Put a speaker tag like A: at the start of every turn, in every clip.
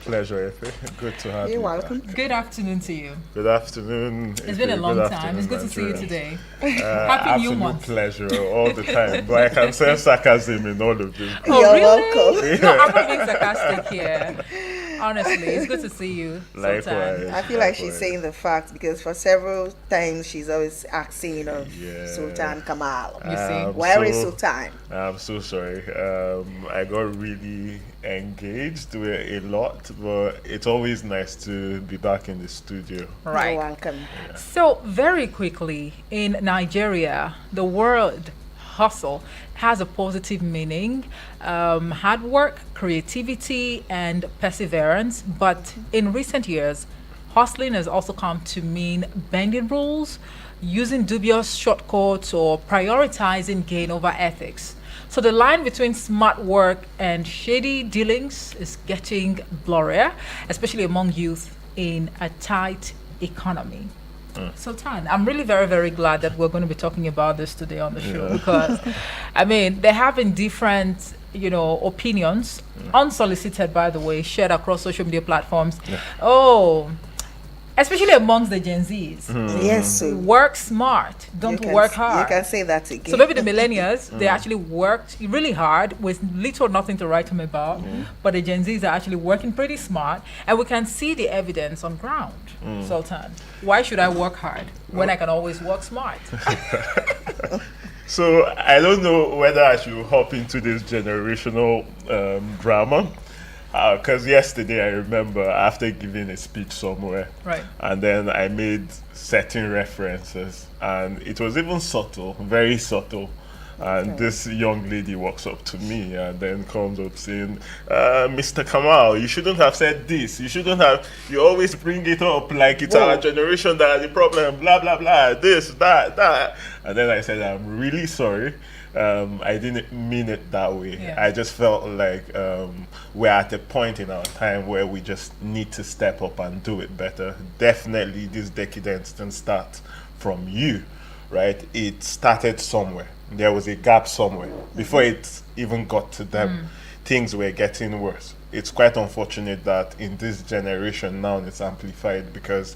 A: pleasure, Efe. Good to have
B: You're
A: you
B: welcome.
A: back.
C: Good afternoon to you.
A: Good afternoon.
C: It's been a
A: Efe.
C: long
A: Good
C: time. It's good to see you
A: Nigerians.
C: today. Happy New
A: Absolute
C: Month.
A: pleasure all the time. But I can sense sarcasm in all of this.
C: Oh,
B: You're
C: really?
B: welcome.
C: No, I'm not being sarcastic here. Honestly, it's good to see you,
A: Likewise.
C: Sultan.
B: I feel like she's
A: Likewise.
B: saying the fact because for several times she's always asking of
A: Yeah.
B: Sultan Kamal.
C: You see?
B: Where is
A: so-
B: Sultan?
A: I'm so sorry. I got really engaged with a lot, but it's always nice to be back in the studio.
B: You're
C: Right.
B: welcome.
C: So, very quickly, in Nigeria, the word hustle has a positive meaning, hard work, creativity, and perseverance. But in recent years, hustling has also come to mean bending rules, using dubious shortcuts, or prioritizing gain over ethics. So the line between smart work and shady dealings is getting blurrier, especially among youth in a tight economy. Sultan, I'm really very, very glad that we're going to be talking about this today on the show because, I mean, there have been different, opinions, unsolicited, by the way, shared across social media platforms. Oh, especially amongst the Gen Zs.
B: Yes, so
C: Work smart, don't work hard.
B: You can say that again.
C: So maybe the millennials, they actually worked really hard with little or nothing to write home about. But the Gen Zs are actually working pretty smart. And we can see the evidence on ground. Sultan, why should I work hard when I can always work smart?
A: So I don't know whether I should hop into this generational drama. Because yesterday I remember after giving a speech somewhere,
C: Right.
A: and then I made certain references, and it was even subtle, very subtle. And this young lady walks up to me and then comes up saying, Mr. Kamal, you shouldn't have said this. You shouldn't have, you always bring it up like it's our generation that the problem, blah, blah, blah, this, that. And then I said, I'm really sorry. I didn't mean it that way.
C: Yeah.
A: I just felt like we're at a point in our time where we just need to step up and do it better. Definitely, this decadence didn't start from you, right? It started somewhere. There was a gap somewhere. Before it even got to them, things were getting worse. It's quite unfortunate that in this generation now it's amplified because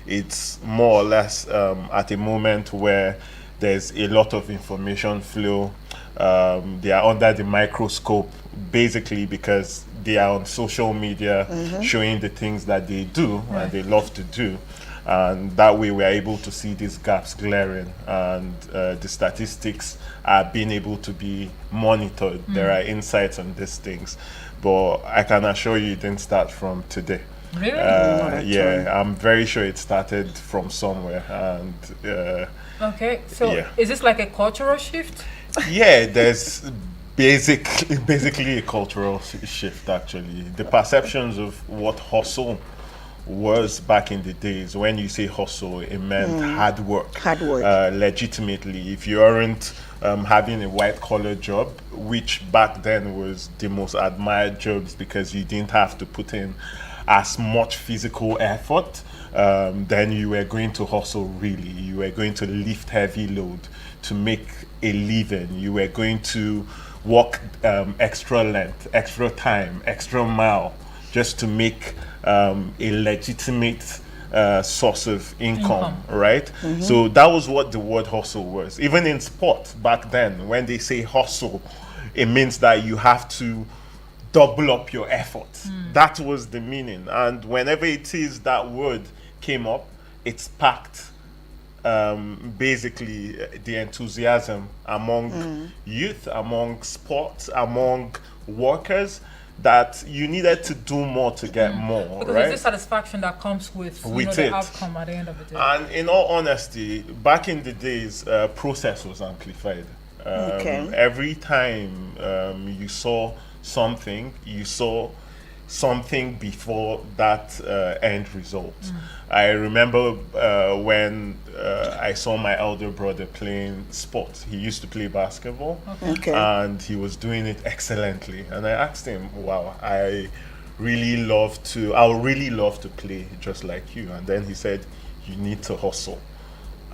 A: it's more or less at a moment where there's a lot of information flow. They are under the microscope basically because they are on social media showing the things that they do and they love to do. And that way we're able to see these gaps glaring and the statistics are being able to be monitored. There are insights on these things. But I can assure you it didn't start from today.
C: Really?
A: Yeah, I'm very sure it started from somewhere. And
C: Okay, so
A: Yeah.
C: is this like a cultural shift?
A: yeah, there's basically a cultural shift actually. The perceptions of what hustle was back in the days. When you say hustle, it meant hard work.
B: Hard work.
A: Legitimately, if you aren't having a white collar job, which back then was the most admired jobs because you didn't have to put in as much physical effort, then you were going to hustle really. You were going to lift heavy load to make a living. You were going to walk extra length, extra time, extra mile just to make a legitimate source of income, right? So that was what the word hustle was. Even in sport back then, when they say hustle, it means that you have to double up your effort. That was the meaning. And whenever it is that word came up, it sparked basically the enthusiasm among youth, among sports, among workers, that you needed to do more to get more,
C: Because
A: right?
C: there's this satisfaction that comes with,
A: With
C: the
A: it.
C: outcome at the end of the day.
A: And in all honesty, back in the days, process was amplified.
B: Okay.
A: Every time you saw something, you saw something before that end result. I remember when I saw my elder brother playing sports. He used to play basketball,
B: Okay.
A: and he was doing it excellently. And I asked him, "Wow, I would really love to play just like you." And then he said, "You need to hustle.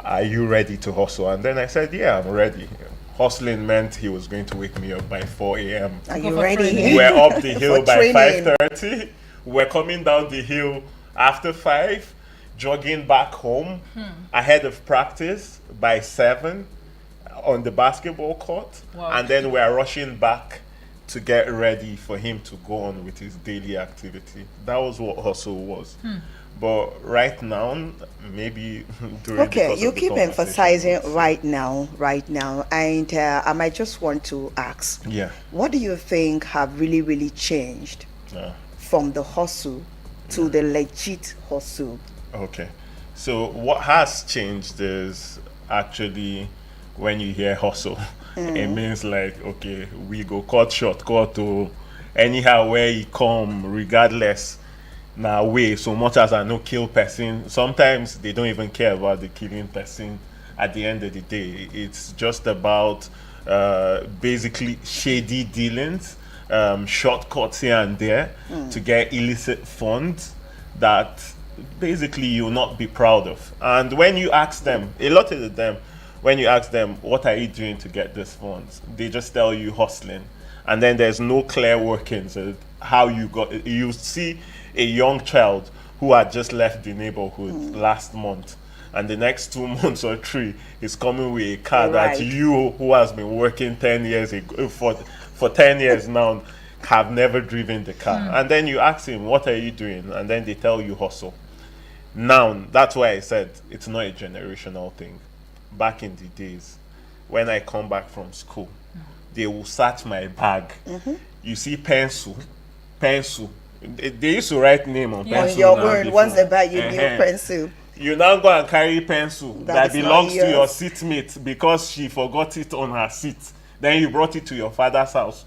A: Are you ready to hustle?" And then I said, "Yeah, I'm ready." Hustling meant he was going to wake me up by 4 a.m.
B: Are
C: Go
B: you
C: for
B: ready?
C: training.
A: We're up the hill
B: For
A: by
B: training.
A: 5:30. We're coming down the hill after 5, jogging back home ahead of practice by 7 on the basketball court,
C: Wow.
A: and then we're rushing back to get ready for him to go on with his daily activity. That was what hustle was. But right now, maybe during
B: Okay,
A: because
B: you
A: of the
B: keep
A: conversation,
B: emphasizing
A: it's-
B: right now, and I might just want to ask,
A: Yeah.
B: what do you think have really, really changed
A: Yeah.
B: from the hustle to the legit hustle?
A: Okay. So what has changed is actually when you hear hustle, it means like, okay, we go cut short, cut to anyhow where he come, regardless. Now way so much as I know kill person. Sometimes they don't even care about the killing person. At the end of the day, it's just about basically shady dealings, shortcuts here and there to get illicit funds that basically you'll not be proud of. And when you ask them, a lot of them, when you ask them, what are you doing to get these funds? They just tell you hustling. And then there's no clear workings of how you got. You see a young child who had just left the neighborhood last month, and the next 2 months or 3 is coming with a car that
B: Right.
A: you, who has been working 10 years ago, for 10 years now, have never driven the car. And then you ask him, what are you doing? And then they tell you hustle. Now, that's why I said it's not a generational thing. Back in the days, when I come back from school, they will search my bag. You see pencil. They used to write name on
C: Yeah.
B: On
A: pencil.
B: your
A: now
B: own,
A: before.
B: once they buy you new
A: Uh-huh.
B: pencil.
A: You now go and carry pencil
B: That
A: that
B: is not
A: belongs to your
B: yours.
A: seatmate because she forgot it on her seat. Then you brought it to your father's house.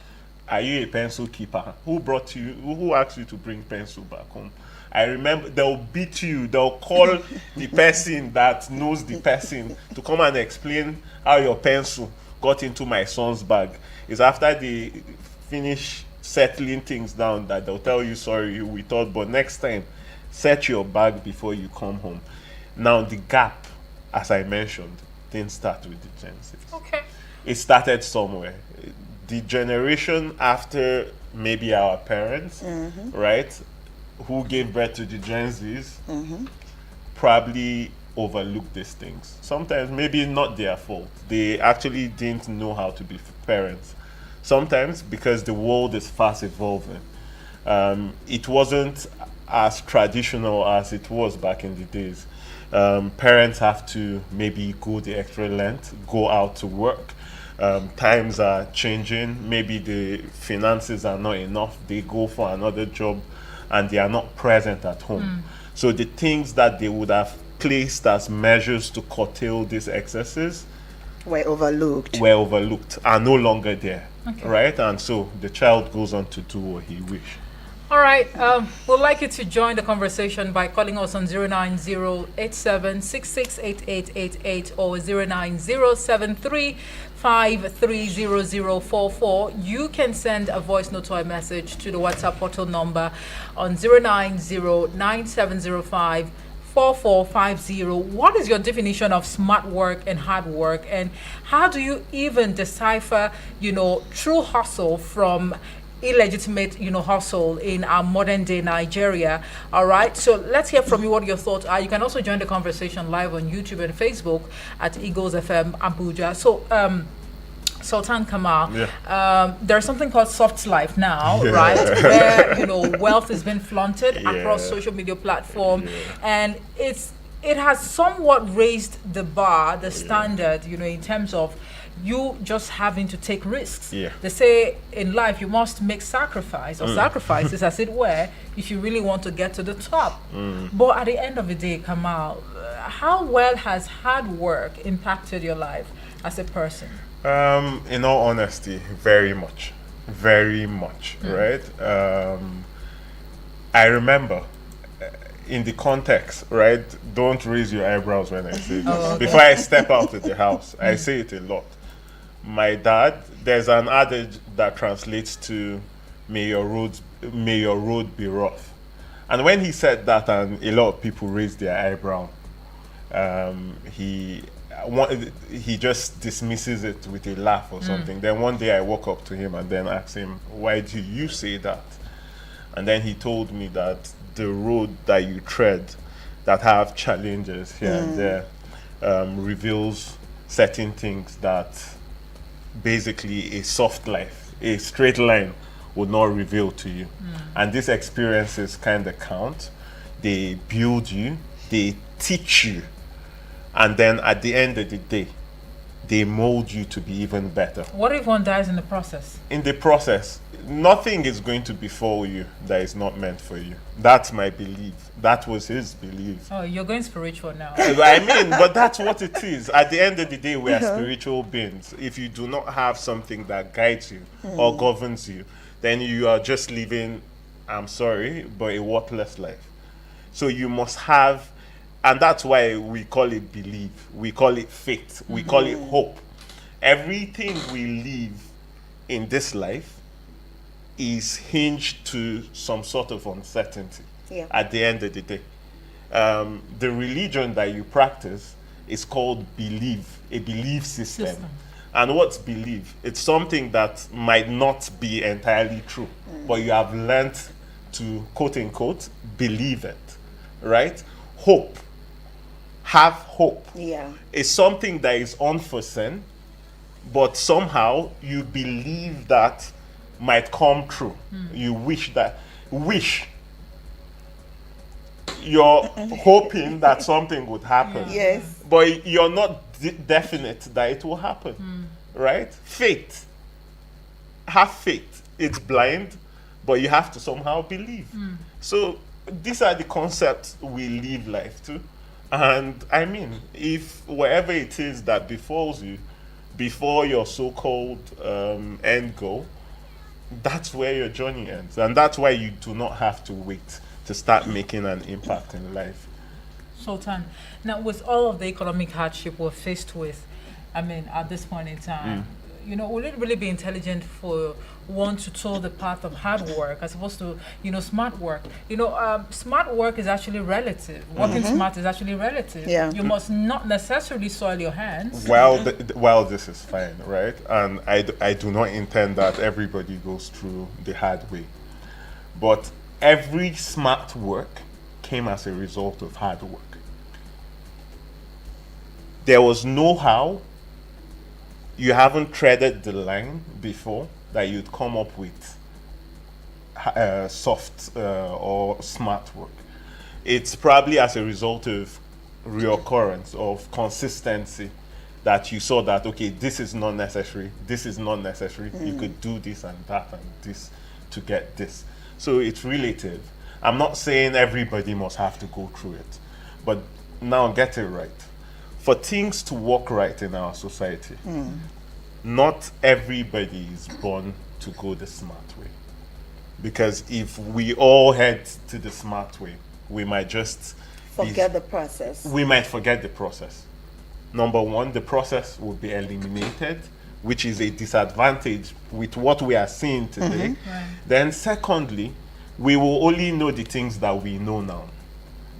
A: Are you a pencil keeper? Who brought you? Who asked you to bring pencil back home? I remember they'll beat you. They'll call the person that knows the person to come and explain how your pencil got into my son's bag. It's after they finish settling things down that they'll tell you, sorry, we thought, but next time, set your bag before you come home. Now, the gap, as I mentioned, didn't start with the Gen Z.
C: Okay.
A: It started somewhere. The generation after maybe our parents, right, who gave birth to the Gen Zs, probably overlooked these things. Sometimes maybe not their fault. They actually didn't know how to be parents. Sometimes because the world is fast evolving. It wasn't as traditional as it was back in the days. Parents have to maybe go the extra length, go out to work. Times are changing. Maybe the finances are not enough. They go for another job and they are not present at home. So the things that they would have placed as measures to curtail these excesses
B: Were overlooked.
A: were overlooked, are no longer there. Right? And so the child goes on to do what he wish.
C: All right. We'd like you to join the conversation by calling us on 09087668888 or 09073530044. You can send a voice note or a message to the WhatsApp portal number on 09097054450. What is your definition of smart work and hard work, and how do you even decipher, true hustle from illegitimate, hustle in our modern day Nigeria? All right. So let's hear from you what your thoughts are. You can also join the conversation live on YouTube and Facebook at Eagles FM Abuja. So, Sultan Kamal, there's something called soft life now, right? Where wealth has been flaunted across social media platform, and it has somewhat raised the bar, the standard, in terms of you just having to take risks. They say in life you must make sacrifices, as it were, if you really want to get to the top. But at the end of the day, Kamal, how well has hard work impacted your life as a person?
A: In all honesty, very much, right? I remember in the context, right? Don't raise your eyebrows when I say this.
C: Oh, okay.
A: Before I step out of the house, I say it a lot. My dad, there's an adage that translates to may your road be rough. And when he said that, and a lot of people raised their eyebrow, he just dismisses it with a laugh or something. Then one day I woke up to him and then asked him, why do you say that? And then he told me that the road that you tread that have challenges here and there reveals certain things that basically a soft life, a straight line would not reveal to you. And these experiences kind of count. They build you, they teach you, and then at the end of the day, they mold you to be even better.
C: What if one dies in the process?
A: In the process, nothing is going to befall you that is not meant for you. That's my belief. That was his belief.
C: Oh, you're going spiritual now.
A: I mean, but that's what it is. At the end of the day, we are spiritual beings. If you do not have something that guides you or governs you, then you are just living, I'm sorry, but a worthless life. So you must have, and that's why we call it belief, we call it faith, we call it hope. Everything we live in this life is hinged to some sort of uncertainty at the end of the day. The religion that you practice is called belief, a belief system. And what's belief? It's something that might not be entirely true, but you have learned to, quote unquote, believe it, right? Hope, have hope. It's something that is unforeseen, but somehow you believe that might come true. You wish that, you're hoping that something would happen.
B: Yes.
A: But you're not definite that it will happen, right? Faith. Have faith. It's blind, but you have to somehow believe. So these are the concepts we live life to. And I mean, if whatever it is that befalls you before your so-called end goal, that's where your journey ends. And that's why you do not have to wait to start making an impact in life.
C: Sultan, now with all of the economic hardship we're faced with, I mean, at this point in time, you know, will it really be intelligent for one to toe the path of hard work as opposed to, you know, smart work? You know, smart work is actually relative. Working smart is actually relative. You must not necessarily soil your hands.
A: Well, this is fine, right? And I do not intend that everybody goes through the hard way. But every smart work came as a result of hard work. There was no how you haven't treaded the line before that you'd come up with soft or smart work. It's probably as a result of reoccurrence, of consistency, that you saw that, okay, this is not necessary, this is not necessary. You could do this and that and this to get this. So it's relative. I'm not saying everybody must have to go through it, but now get it right. For things to work right in our society, not everybody is born to go the smart way. Because if we all head to the smart way, we might just
B: forget the process.
A: We might forget the process. Number one, the process will be eliminated, which is a disadvantage with what we are seeing today. Then secondly, we will only know the things that we know now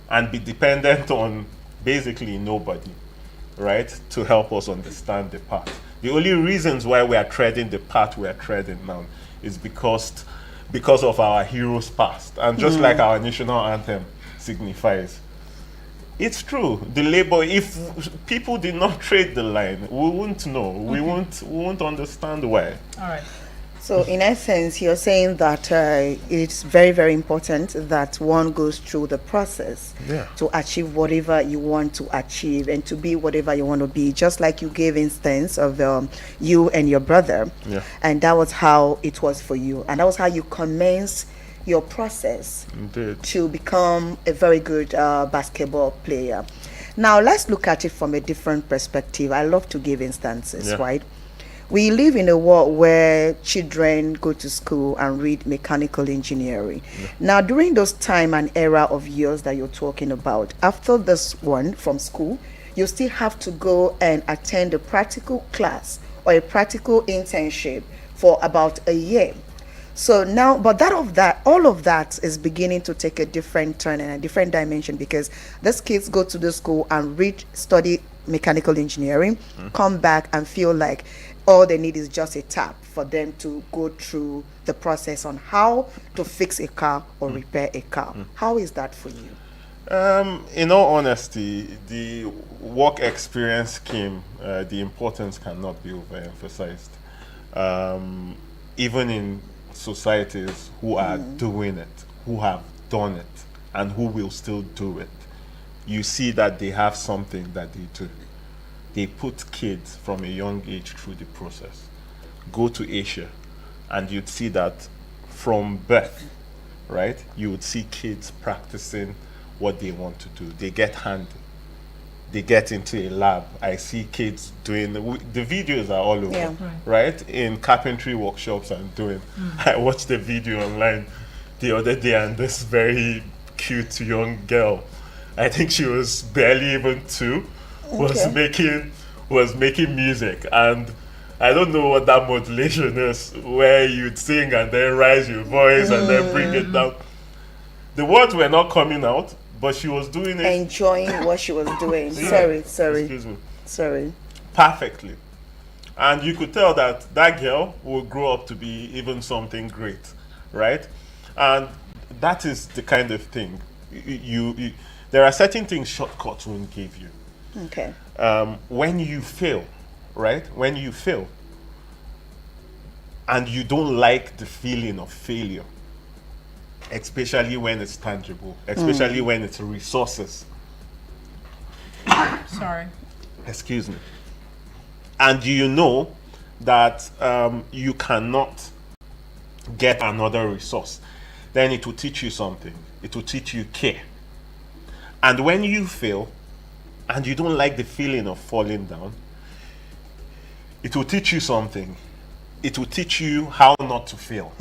A: and be dependent on basically nobody, right, to help us understand the path. The only reasons why we are treading the path we are treading now is because of our heroes past. And just like our national anthem signifies, it's true. The labor, if people did not trade the line, we wouldn't know. We won't understand why.
C: All right.
B: So in essence, you're saying that it's very, very important that one goes through the process to achieve whatever you want to achieve and to be whatever you want to be. Just like you gave instance of you and your brother, and that was how it was for you, and that was how you commenced your process to become a very good basketball player. Now let's look at it from a different perspective. I love to give instances, right? We live in a world where children go to school and read mechanical engineering. Now, during those time and era of years that you're talking about, after this one from school, you still have to go and attend a practical class or a practical internship for about a year. So now, but all of that is beginning to take a different turn and a different dimension, because these kids go to the school and study mechanical engineering, come back and feel like all they need is just a tap for them to go through the process on how to fix a car or repair a car. How is that for you?
A: In all honesty, the work experience scheme, the importance cannot be overemphasized. Even in societies who are doing it, who have done it, and who will still do it, you see that they have something that they do. They put kids from a young age through the process. Go to Asia, and you'd see that from birth, right? You would see kids practicing what they want to do. They get handy. They get into a lab. I see kids doing the videos are all over,
B: Yeah.
A: right? In carpentry workshops and doing. I watched a video online the other day, and this very cute young girl, I think she was barely even 2,
B: Okay.
A: was making music. And I don't know what that modulation is, where you'd sing and then rise your voice and then bring it down. The words were not coming out, but she was doing it
B: Enjoying what she was doing.
A: Yeah.
B: Sorry.
A: Excuse me,
B: Sorry.
A: perfectly. And you could tell that that girl will grow up to be even something great, right? And that is the kind of thing. There are certain things shortcuts won't give you.
B: Okay.
A: When you fail, right? When you fail, and you don't like the feeling of failure, especially when it's tangible, especially when it's resources.
C: Sorry.
A: Excuse me. And you know that you cannot get another resource, then it will teach you something. It will teach you care. And when you fail, and you don't like the feeling of falling down, it will teach you something. It will teach you how not to fail.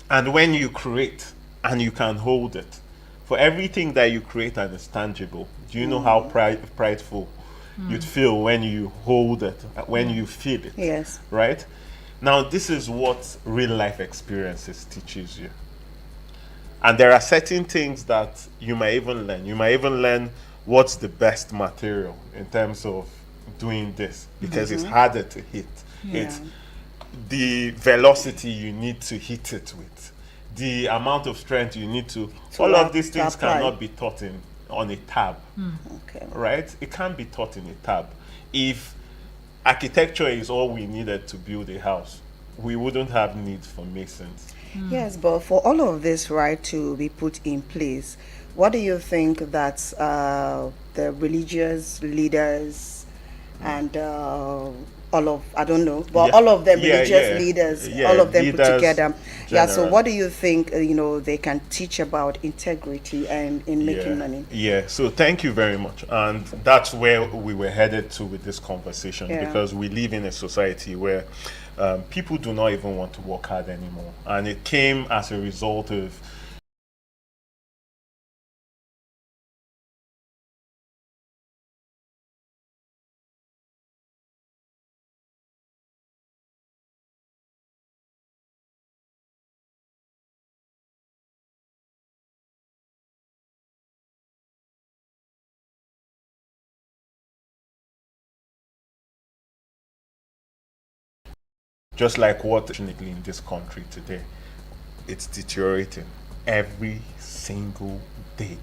A: And when you create and you can hold it, for everything that you create and is tangible, do you know how prideful you'd feel when you hold it, when you feel it?
B: Yes.
A: Right? Now, this is what real life experiences teaches you. And there are certain things that you might even learn. You might even learn what's the best material in terms of doing this, because it's harder to hit. It's the velocity you need to hit it with, the amount of strength you need to all of these things
B: apply.
A: cannot be taught on a tab,
B: Okay.
A: right? It can't be taught in a tab. If architecture is all we needed to build a house, we wouldn't have need for masons.
B: Yes, but for all of this, right, to be put in place, what do you think that the religious leaders and all of, I don't know, but
A: Yeah.
B: all of them,
A: Yeah,
B: religious
A: yeah.
B: leaders,
A: Yeah,
B: all of them put
A: leaders
B: together. Yeah, so
A: generally.
B: what do you think, they can teach about integrity and in making money?
A: Yeah, so thank you very much. And that's where we were headed to with this conversation,
B: Yeah.
A: because we live in a society where people do not even want to work hard anymore. And it came as a result of just like what unfortunately in this country today, it's deteriorating every single day.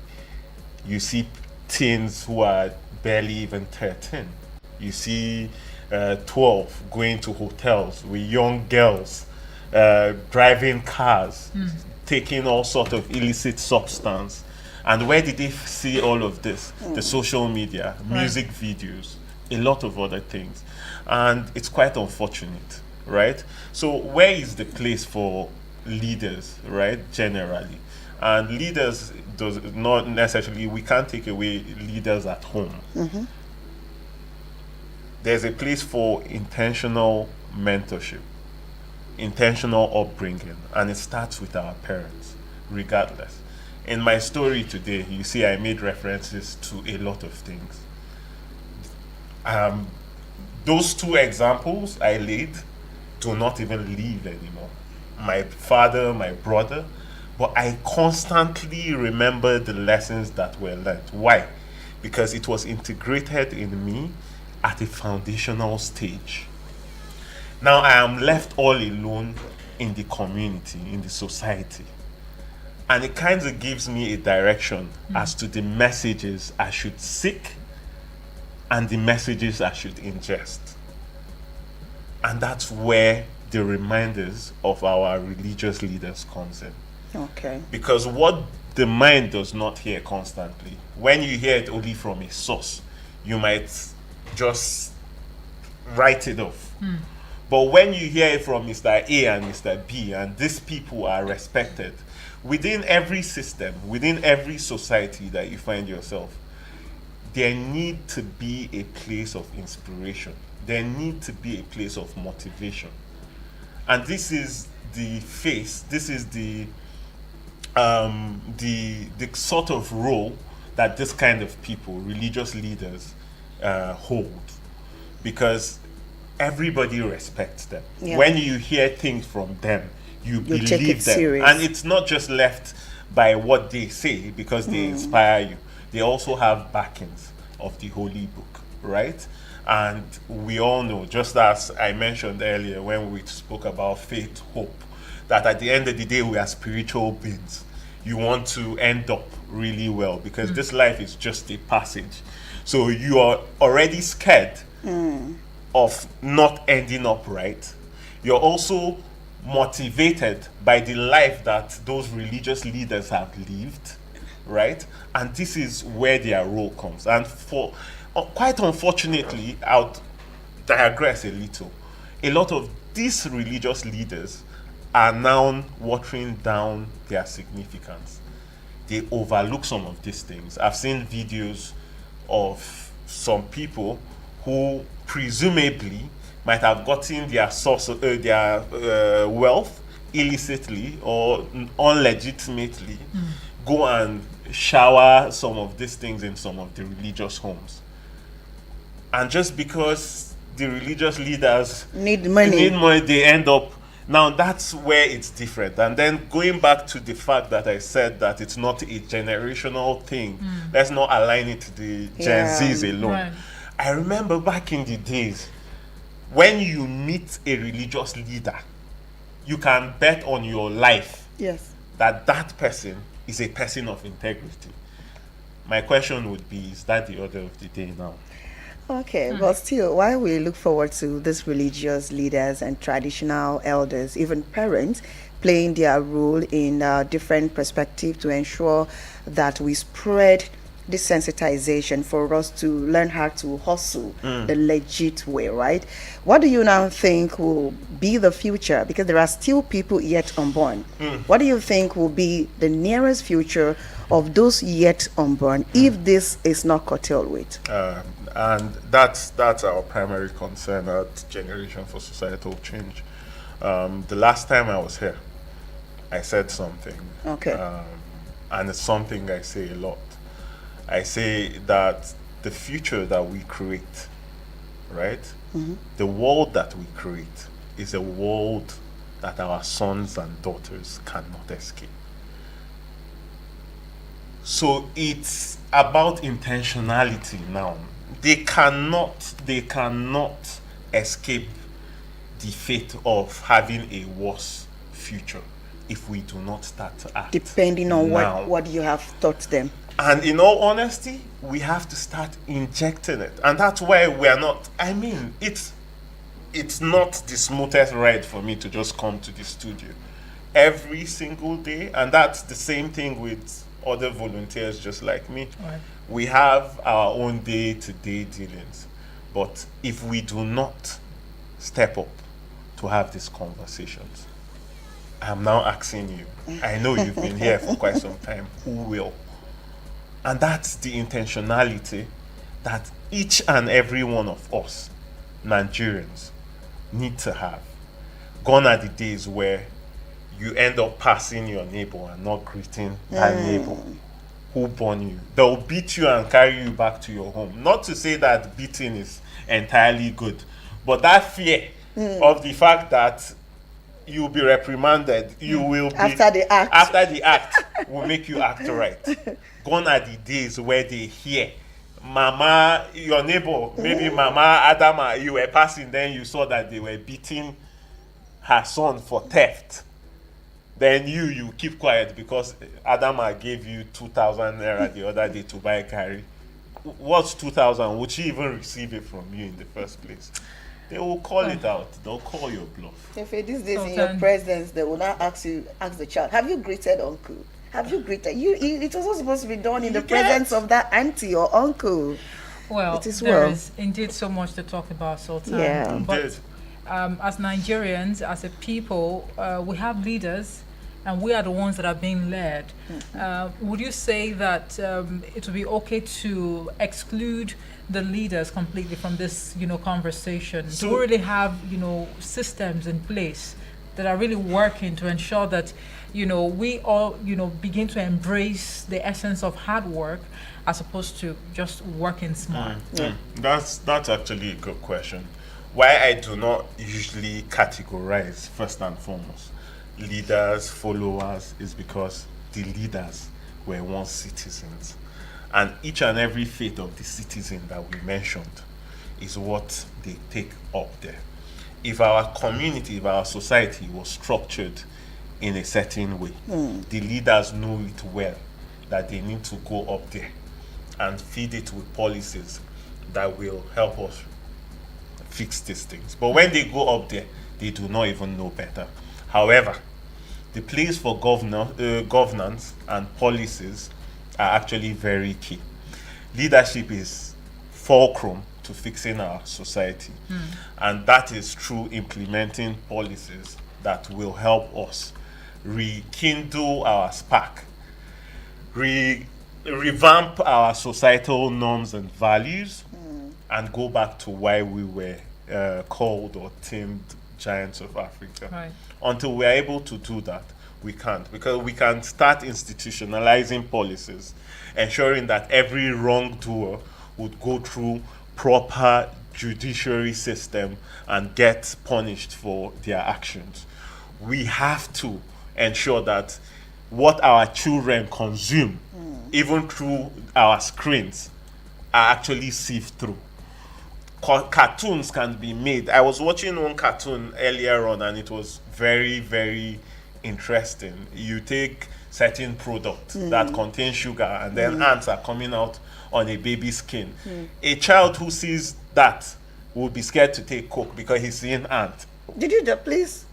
A: You see teens who are barely even 13. You see 12 going to hotels with young girls, driving cars, taking all sort of illicit substance. And where did they see all of this? The social media, music videos, a lot of other things. And it's quite unfortunate, right? So where is the place for leaders, right, generally? And leaders does not necessarily, we can't take away leaders at home. There's a place for intentional mentorship, intentional upbringing, and it starts with our parents, regardless. In my story today, you see I made references to a lot of things. Those two examples I laid do not even live anymore. My father, my brother, but I constantly remember the lessons that were learned. Why? Because it was integrated in me at a foundational stage. Now I am left all alone in the community, in the society. And it kind of gives me a direction as to the messages I should seek and the messages I should ingest. And that's where the reminders of our religious leaders comes in.
B: Okay.
A: Because what the mind does not hear constantly, when you hear it only from a source, you might just write it off. But when you hear it from Mr. A and Mr. B, and these people are respected, within every system, within every society that you find yourself, there need to be a place of inspiration. There need to be a place of motivation. And this is the face, this is the sort of role that this kind of people, religious leaders, hold. Because everybody respects them.
B: Yeah.
A: When you hear things from them, you
B: take
A: believe
B: it
A: them.
B: serious.
A: And it's not just left by what they say because they inspire you. They also have backings of the Holy Book, right? And we all know, just as I mentioned earlier when we spoke about faith, hope, that at the end of the day we are spiritual beings. You want to end up really well because this life is just a passage. So you are already scared of not ending up right. You're also motivated by the life that those religious leaders have lived, right? And this is where their role comes. And for quite unfortunately, I'll digress a little. A lot of these religious leaders are now watering down their significance. They overlook some of these things. I've seen videos of some people who presumably might have gotten their source, their wealth illicitly or unlegitimately, go and shower some of these things in some of the religious homes. And just because the religious leaders
B: Need money,
A: they end up. Now that's where it's different. And then going back to the fact that I said that it's not a generational thing, let's not align it to the Gen
B: Yeah.
A: Zs alone.
C: Right.
A: I remember back in the days, when you meet a religious leader, you can bet on your life
B: Yes.
A: that that person is a person of integrity. My question would be, is that the order of the day now?
B: Okay, but still, while we look forward to these religious leaders and traditional elders, even parents, playing their role in different perspectives to ensure that we spread this sensitization for us to learn how to hustle the legit way, right? What do you now think will be the future? Because there are still people yet unborn. What do you think will be the nearest future of those yet unborn if this is not curtailed with?
A: And that's our primary concern at Generation for Societal Change. The last time I was here, I said something.
B: Okay.
A: And it's something I say a lot. I say that the future that we create, right? The world that we create is a world that our sons and daughters cannot escape. So it's about intentionality now. They cannot escape the fate of having a worse future if we do not start to act.
B: Depending on
A: now.
B: what you have taught them.
A: And in all honesty, we have to start injecting it. And that's why we are not, it's not the smoothest ride for me to just come to the studio every single day. And that's the same thing with other volunteers just like me.
C: Right.
A: We have our own day-to-day dealings. But if we do not step up to have these conversations, I'm now asking you, I know you've been here for quite some time, who will? And that's the intentionality that each and every one of us, Nigerians, need to have. Gone are the days where you end up passing your neighbor and not greeting that neighbor who born you. They'll beat you and carry you back to your home. Not to say that beating is entirely good, but that fear of the fact that you'll be reprimanded, you will be
B: After the act.
A: will make you act right. Gone are the days where they hear Mama, your neighbor, maybe Mama Adama, you were passing, then you saw that they were beating her son for theft. Then you keep quiet because Adama gave you 2,000 naira the other day to buy curry. What's 2,000? Would she even receive it from you in the first place? They will call it out. They'll call your bluff.
B: If these days in your presence, they will not ask the child, have you greeted uncle? Have you greeted you? It was all supposed to be done in the presence of that auntie or uncle.
C: Well, there is indeed so much to talk about, Sultan.
B: Yeah.
C: But as Nigerians, as a people, we have leaders, and we are the ones that are being led. Would you say that it would be okay to exclude the leaders completely from this, conversation? Do we really have, systems in place that are really working to ensure that, we all, begin to embrace the essence of hard work as opposed to just working smart?
A: That's actually a good question. Why I do not usually categorize first and foremost leaders, followers, is because the leaders were once citizens. And each and every fate of the citizen that we mentioned is what they take up there. If our community, if our society was structured in a certain way, the leaders know it well that they need to go up there and feed it with policies that will help us fix these things. But when they go up there, they do not even know better. However, the place for governance and policies are actually very key. Leadership is fulcrum to fixing our society. And that is through implementing policies that will help us rekindle our spark, revamp our societal norms and values, and go back to why we were called or termed giants of Africa.
C: Right.
A: Until we are able to do that, we can't. Because we can start institutionalizing policies, ensuring that every wrongdoer would go through proper judiciary system and get punished for their actions. We have to ensure that what our children consume, even through our screens, are actually sieved through. Cartoons can be made. I was watching one cartoon earlier on and it was very, very interesting. You take certain products that contain sugar and then ants are coming out on a baby's skin. A child who sees that will be scared to take Coke because he's seeing ant.
B: Did you just please?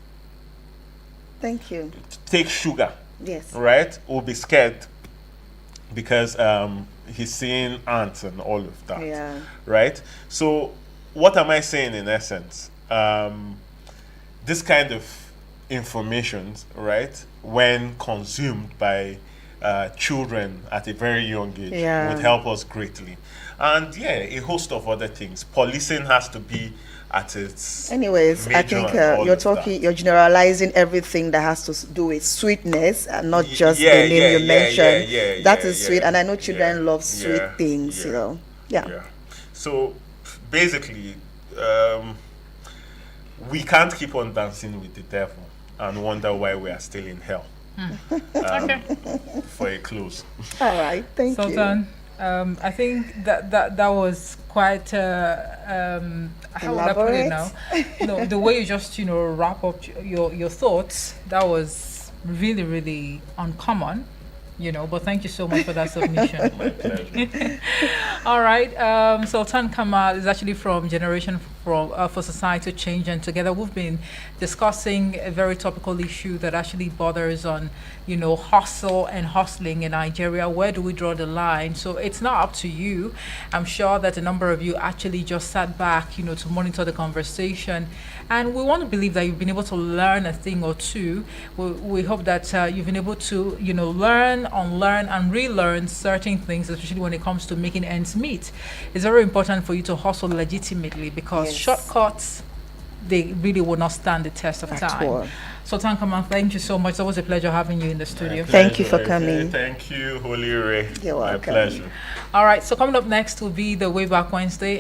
B: Thank you.
A: Take sugar.
B: Yes.
A: Right? Will be scared because he's seeing ants and all of that.
B: Yeah.
A: Right? So what am I saying in essence? This kind of information, right, when consumed by children at a very young age, would help us greatly. And a host of other things. Policing has to be at its
B: Anyways, I think you're generalizing everything that has to do with sweetness and not just the name you mentioned. That is sweet, and I know children love sweet things, Yeah.
A: So basically, we can't keep on dancing with the devil and wonder why we are still in hell. For a close.
B: All right, thank you.
C: Sultan, I think that was quite how would I put it now? No, the way you just wrap up your thoughts, that was really, really uncommon. But thank you so much for that submission.
A: My pleasure.
C: All right. Sultan Kamal is actually from Generation for Societal Change, and together we've been discussing a very topical issue that actually borders on, hustle and hustling in Nigeria. Where do we draw the line? So it's not up to you. I'm sure that a number of you actually just sat back, to monitor the conversation. And we want to believe that you've been able to learn a thing or two. We hope that you've been able to, learn, unlearn, and relearn certain things, especially when it comes to making ends meet. It's very important for you to hustle legitimately because shortcuts, they really will not stand the test of time. Sultan Kamal, thank you so much. It was a pleasure having you in the studio.
B: Thank you for coming.
A: Thank you, Holy Ray.
B: You're welcome.
A: My pleasure.
C: All right, so coming up next will be the Way Back Wednesday.